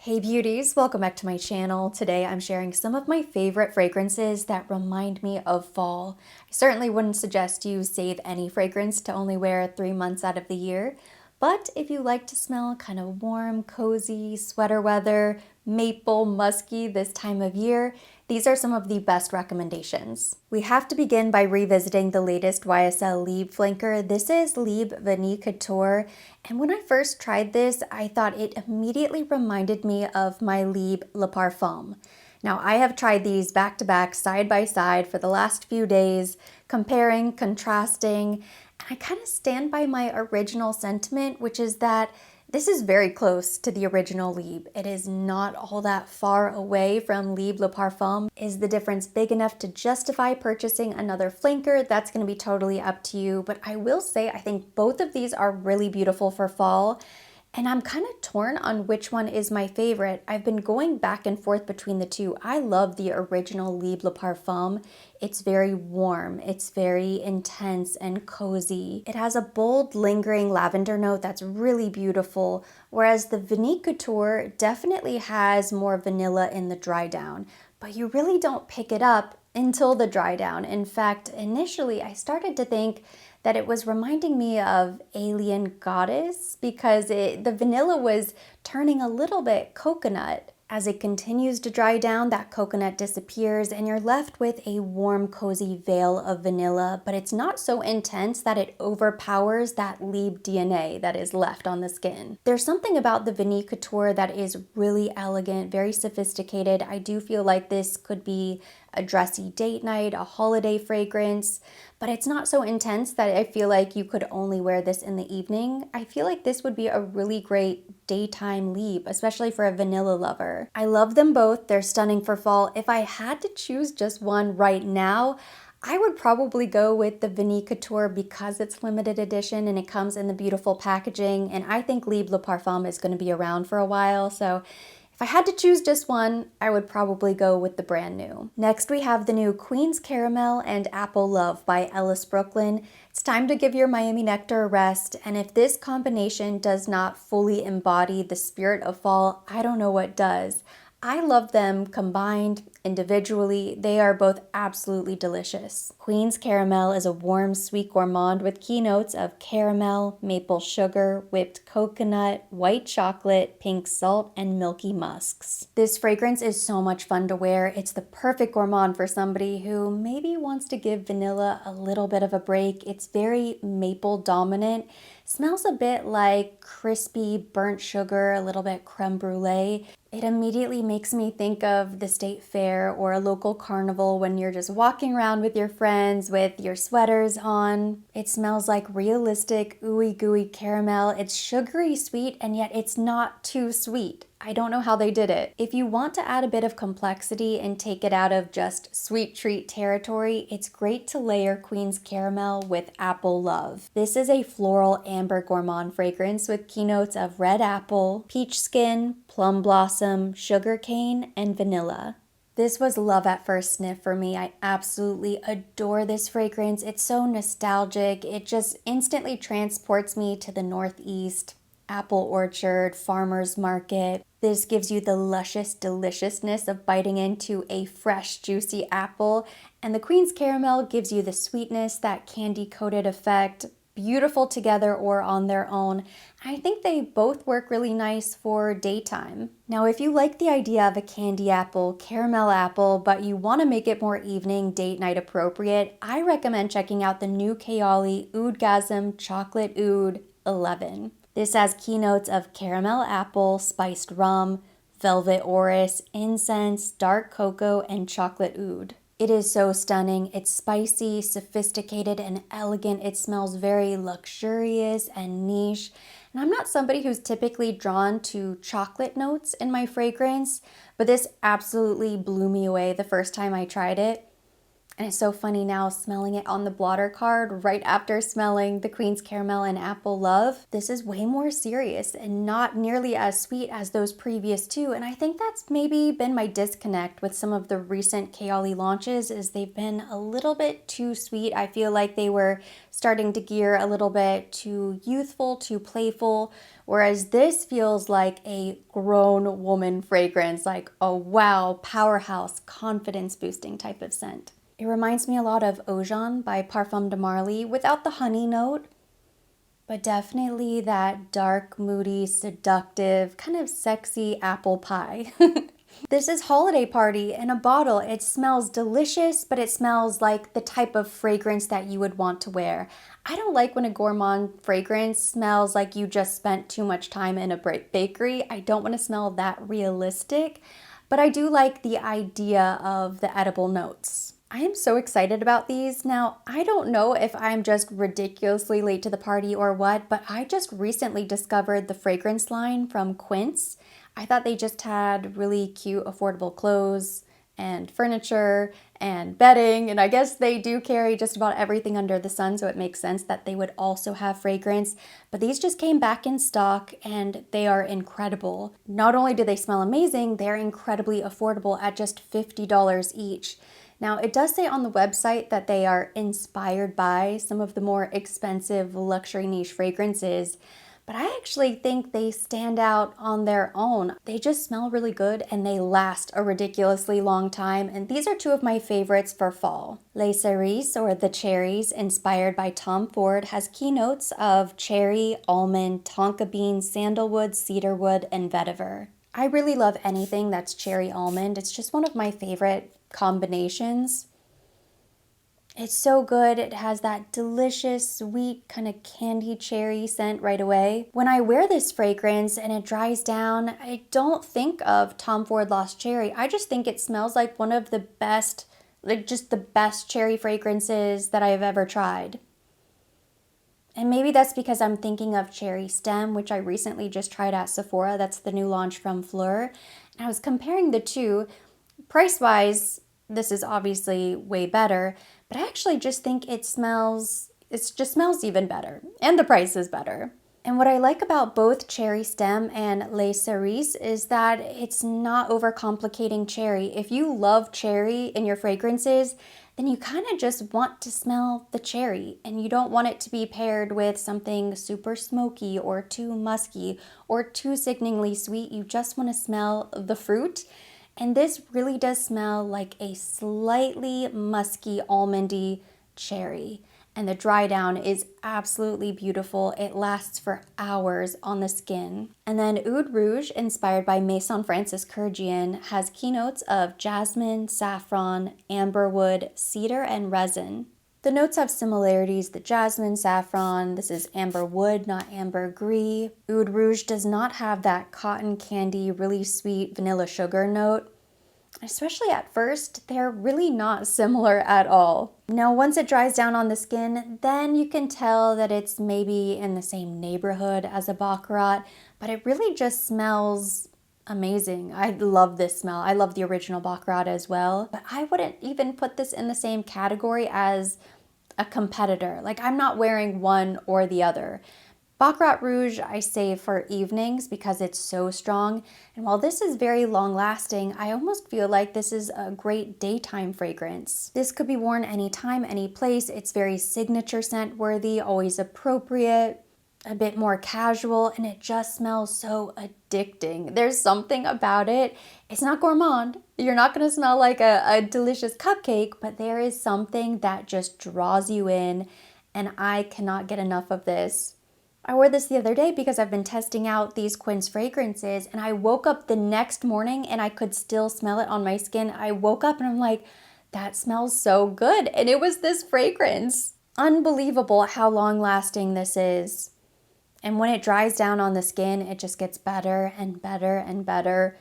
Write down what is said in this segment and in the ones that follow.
Hey beauties, welcome back to my channel. Today I'm sharing some of my favorite fragrances that remind me of fall. I certainly wouldn't suggest you save any fragrance to only wear 3 months out of the year, but if you like to smell kind of warm, cozy, sweater weather, maple, musky this time of year, these are some of the best recommendations. We have to begin by revisiting the latest YSL Libre flanker. This is Libre Vanille Couture, and when I first tried this, I thought it immediately reminded me of my Libre Le Parfum. Now, I have tried these back to back, side by side for the last few days, comparing, contrasting, and I kind of stand by my original sentiment, which is that this is very close to the original Libre. It is not all that far away from Libre Le Parfum. Is the difference big enough to justify purchasing another flanker? That's going to be totally up to you, but I will say I think both of these are really beautiful for fall. And I'm kind of torn on which one is my favorite. I've been going back and forth between the two. I love the original Libre Le Parfum. It's very warm, it's very intense and cozy. It has a bold, lingering lavender note that's really beautiful, whereas the Vanille Couture definitely has more vanilla in the dry down, but you really don't pick it up until the dry down. In fact, initially I started to think that it was reminding me of Alien Goddess because the vanilla was turning a little bit coconut. As it continues to dry down, that coconut disappears and you're left with a warm, cozy veil of vanilla, but it's not so intense that it overpowers that Libre DNA that is left on the skin. There's something about the Vanille Couture that is really elegant, very sophisticated. I do feel like this could be a dressy date night, a holiday fragrance, but it's not so intense that I feel like you could only wear this in the evening. I feel like this would be a really great daytime Libre, especially for a vanilla lover. I love them both. They're stunning for fall. If I had to choose just one right now, I would probably go with the Vanille Couture because it's limited edition and it comes in the beautiful packaging, and I think Libre Le Parfum is going to be around for a while, so if I had to choose just one, I would probably go with the brand new. Next, we have the new Queen's Caramel and Apple Love by Ellis Brooklyn. It's time to give your Miami Nectar a rest, and if this combination does not fully embody the spirit of fall, I don't know what does. I love them combined, individually. They are both absolutely delicious. Queen's Caramel is a warm, sweet gourmand with keynotes of caramel, maple sugar, whipped coconut, white chocolate, pink salt, and milky musks. This fragrance is so much fun to wear. It's the perfect gourmand for somebody who maybe wants to give vanilla a little bit of a break. It's very maple dominant. Smells a bit like crispy burnt sugar, a little bit creme brulee. It immediately makes me think of the state fair or a local carnival when you're just walking around with your friends with your sweaters on. It smells like realistic ooey gooey caramel. It's sugary sweet, and yet it's not too sweet. I don't know how they did it. If you want to add a bit of complexity and take it out of just sweet treat territory, it's great to layer Queen's Caramel with Apple Love. This is a floral amber gourmand fragrance with keynotes of red apple, peach skin, plum blossom, sugarcane, and vanilla. This was love at first sniff for me. I absolutely adore this fragrance. It's so nostalgic. It just instantly transports me to the Northeast, apple orchard, farmer's market. This gives you the luscious deliciousness of biting into a fresh, juicy apple, and the Queen's Caramel gives you the sweetness, that candy-coated effect, beautiful together or on their own. I think they both work really nice for daytime. Now, if you like the idea of a candy apple, caramel apple, but you want to make it more evening, date night appropriate, I recommend checking out the new Kayali Oudgasm Chocolate Oud 11. This has keynotes of caramel apple, spiced rum, velvet orris, incense, dark cocoa, and chocolate oud. It is so stunning. It's spicy, sophisticated, and elegant. It smells very luxurious and niche. And I'm not somebody who's typically drawn to chocolate notes in my fragrance, but this absolutely blew me away the first time I tried it. And it's so funny now smelling it on the blotter card right after smelling the Queen's Caramel and Apple Love. This is way more serious and not nearly as sweet as those previous two. And I think that's maybe been my disconnect with some of the recent Kayali launches, is they've been a little bit too sweet. I feel like they were starting to gear a little bit too youthful, too playful, whereas this feels like a grown woman fragrance, like a wow, powerhouse, confidence boosting type of scent. It reminds me a lot of Oudgasm by Parfums de Marly without the honey note, but definitely that dark, moody, seductive, kind of sexy apple pie. This is Holiday Party in a bottle. It smells delicious, but it smells like the type of fragrance that you would want to wear. I don't like when a gourmand fragrance smells like you just spent too much time in a bakery. I don't want to smell that realistic, but I do like the idea of the edible notes. I am so excited about these. Now, I don't know if I'm just ridiculously late to the party or what, but I just recently discovered the fragrance line from Quince. I thought they just had really cute, affordable clothes and furniture and bedding, and I guess they do carry just about everything under the sun, so it makes sense that they would also have fragrance. But these just came back in stock and they are incredible. Not only do they smell amazing, they're incredibly affordable at just $50 each. Now, it does say on the website that they are inspired by some of the more expensive luxury niche fragrances, but I actually think they stand out on their own. They just smell really good and they last a ridiculously long time, and these are two of my favorites for fall. Les Cerises, or the Cherries, inspired by Tom Ford, has keynotes of cherry, almond, tonka bean, sandalwood, cedarwood, and vetiver. I really love anything that's cherry almond. It's just one of my favorite combinations. It's so good. It has that delicious, sweet, kind of candy cherry scent right away. When I wear this fragrance and it dries down, I don't think of Tom Ford Lost Cherry. I just think it smells like one of the best, like just the best cherry fragrances that I've ever tried. And maybe that's because I'm thinking of Cherry Stem, which I recently just tried at Sephora. That's the new launch from Fleur. And I was comparing the two. Price-wise, this is obviously way better, but I actually just think it just smells even better. And the price is better. And what I like about both Cherry Stem and Les Cerises is that it's not overcomplicating cherry. If you love cherry in your fragrances, then you kind of just want to smell the cherry, and you don't want it to be paired with something super smoky or too musky or too sickeningly sweet. You just want to smell the fruit. And this really does smell like a slightly musky, almondy cherry. And the dry down is absolutely beautiful. It lasts for hours on the skin. And then Oud Rouge, inspired by Maison Francis Kurkdjian, has keynotes of jasmine, saffron, amberwood, cedar, and resin. The notes have similarities: the jasmine, saffron. This is amber wood, not ambergris. Oud Rouge does not have that cotton candy, really sweet vanilla sugar note. Especially at first, they're really not similar at all. Now, once it dries down on the skin, then you can tell that it's maybe in the same neighborhood as a Baccarat, but it really just smells amazing. I love this smell. I love the original Baccarat as well, but I wouldn't even put this in the same category as a competitor. Like, I'm not wearing one or the other. Baccarat Rouge I save for evenings because it's so strong, and while this is very long lasting, I almost feel like this is a great daytime fragrance. This could be worn anytime, any place. It's very signature scent worthy, always appropriate, a bit more casual, and it just smells so addicting. There's something about it. It's not gourmand. You're not gonna smell like a delicious cupcake, but there is something that just draws you in, and I cannot get enough of this. I wore this the other day because I've been testing out these Quince fragrances, and I woke up the next morning and I could still smell it on my skin. I woke up and I'm like, that smells so good. And it was this fragrance. Unbelievable how long lasting this is. And when it dries down on the skin, it just gets better and better and better.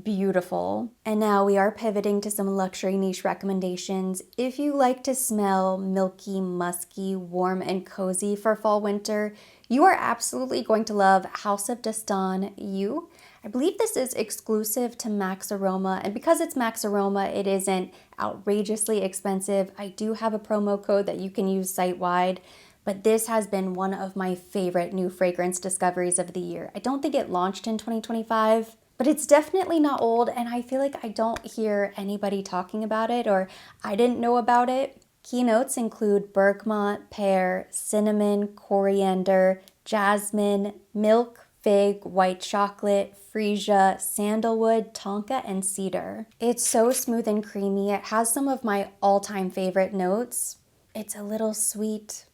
Beautiful. And now we are pivoting to some luxury niche recommendations. If you like to smell milky, musky, warm, and cozy for fall winter, you are absolutely going to love House of Dastan You. I believe this is exclusive to Max Aroma, and because it's Max Aroma, it isn't outrageously expensive. I do have a promo code that you can use site-wide, but this has been one of my favorite new fragrance discoveries of the year. I don't think it launched in 2025, but it's definitely not old, and I feel like I don't hear anybody talking about it, or I didn't know about it. Keynotes include bergamot, pear, cinnamon, coriander, jasmine, milk, fig, white chocolate, freesia, sandalwood, tonka, and cedar. It's so smooth and creamy. It has some of my all-time favorite notes. It's a little sweet,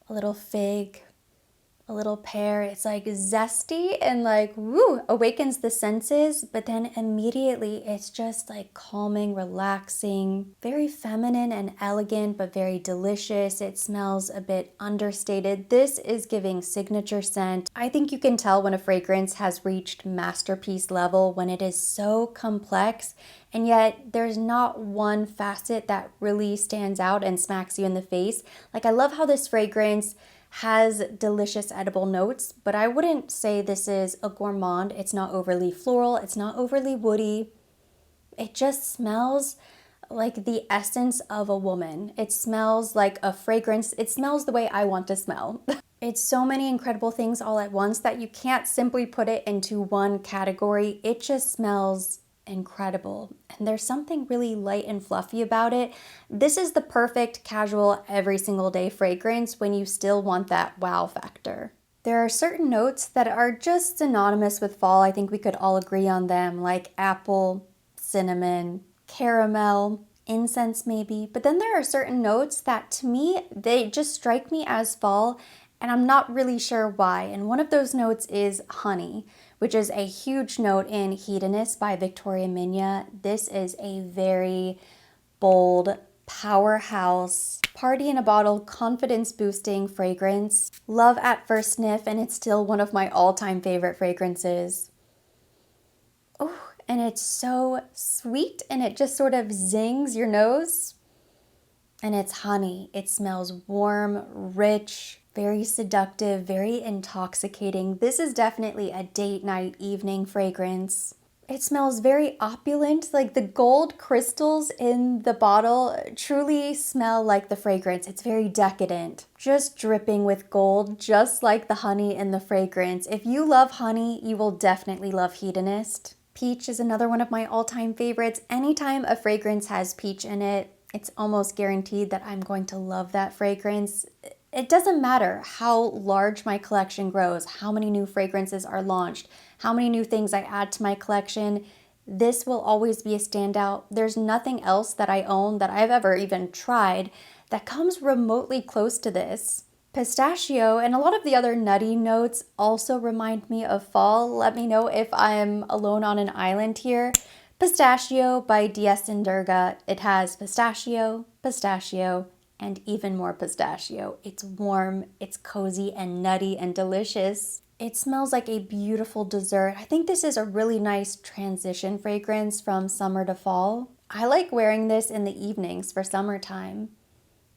a little fig, a little pear. It's like zesty and like, woo, awakens the senses, but then immediately it's just like calming, relaxing, very feminine and elegant, but very delicious. It smells a bit understated. This is giving signature scent. I think you can tell when a fragrance has reached masterpiece level when it is so complex, and yet there's not one facet that really stands out and smacks you in the face. Like, I love how this fragrance has delicious edible notes, but I wouldn't say this is a gourmand. It's not overly floral. It's not overly woody. It just smells like the essence of a woman. It smells like a fragrance. It smells the way I want to smell. It's so many incredible things all at once that you can't simply put it into one category. It just smells incredible. And there's something really light and fluffy about it. This is the perfect casual every single day fragrance when you still want that wow factor. There are certain notes that are just synonymous with fall. I think we could all agree on them, like apple, cinnamon, caramel, incense maybe. But then there are certain notes that to me, they just strike me as fall, and I'm not really sure why. And one of those notes is honey, which is a huge note in Hedonist by Victoria Minya. This is a very bold, powerhouse, party in a bottle, confidence boosting fragrance. Love at first sniff, and it's still one of my all-time favorite fragrances. Oh, and it's so sweet, and it just sort of zings your nose. And it's honey. It smells warm, rich, very seductive, very intoxicating. This is definitely a date night evening fragrance. It smells very opulent, like the gold crystals in the bottle truly smell like the fragrance. It's very decadent, just dripping with gold, just like the honey in the fragrance. If you love honey, you will definitely love Hedonist. Peach is another one of my all-time favorites. Anytime a fragrance has peach in it, it's almost guaranteed that I'm going to love that fragrance. It doesn't matter how large my collection grows, how many new fragrances are launched, how many new things I add to my collection. This will always be a standout. There's nothing else that I own that I've ever even tried that comes remotely close to this. Pistachio and a lot of the other nutty notes also remind me of fall. Let me know if I'm alone on an island here. Pistachio by DS Durga. It has pistachio, pistachio, and even more pistachio. It's warm, it's cozy and nutty and delicious. It smells like a beautiful dessert. I think this is a really nice transition fragrance from summer to fall. I like wearing this in the evenings for summertime.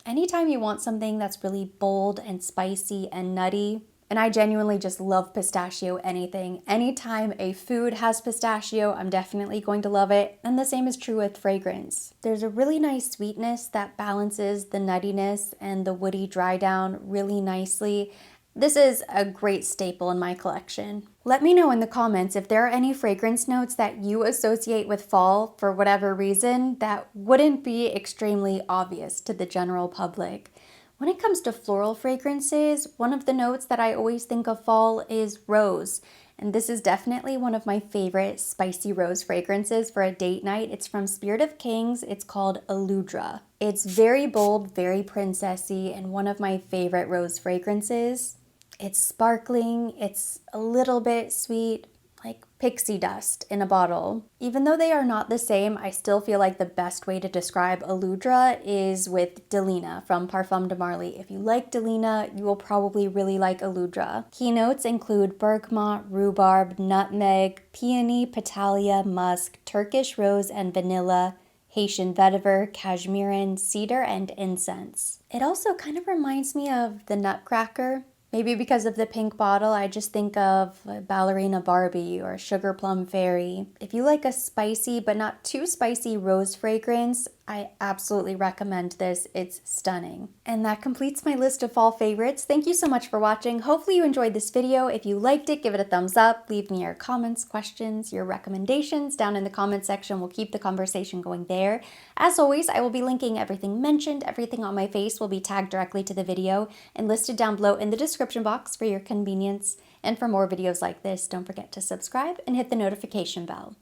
Anytime you want something that's really bold and spicy and nutty, and I genuinely just love pistachio anything. Anytime a food has pistachio, I'm definitely going to love it. And the same is true with fragrance. There's a really nice sweetness that balances the nuttiness and the woody dry down really nicely. This is a great staple in my collection. Let me know in the comments if there are any fragrance notes that you associate with fall for whatever reason that wouldn't be extremely obvious to the general public. When it comes to floral fragrances, one of the notes that I always think of fall is rose. And this is definitely one of my favorite spicy rose fragrances for a date night. It's from Spirit of Kings. It's called Aludra. It's very bold, very princessy, and one of my favorite rose fragrances. It's sparkling, it's a little bit sweet, like pixie dust in a bottle. Even though they are not the same, I still feel like the best way to describe Aludra is with Delina from Parfum de Marly. If you like Delina, you will probably really like Aludra. Keynotes include bergamot, rhubarb, nutmeg, peony, petalia, musk, Turkish rose and vanilla, Haitian vetiver, cashmeran, cedar, and incense. It also kind of reminds me of the Nutcracker. Maybe because of the pink bottle, I just think of Ballerina Barbie or Sugar Plum Fairy. If you like a spicy but not too spicy rose fragrance, I absolutely recommend this. It's stunning. And that completes my list of fall favorites. Thank you so much for watching. Hopefully you enjoyed this video. If you liked it, give it a thumbs up. Leave me your comments, questions, your recommendations down in the comment section. We'll keep the conversation going there. As always, I will be linking everything mentioned. Everything on my face will be tagged directly to the video and listed down below in the description box for your convenience. And for more videos like this, don't forget to subscribe and hit the notification bell.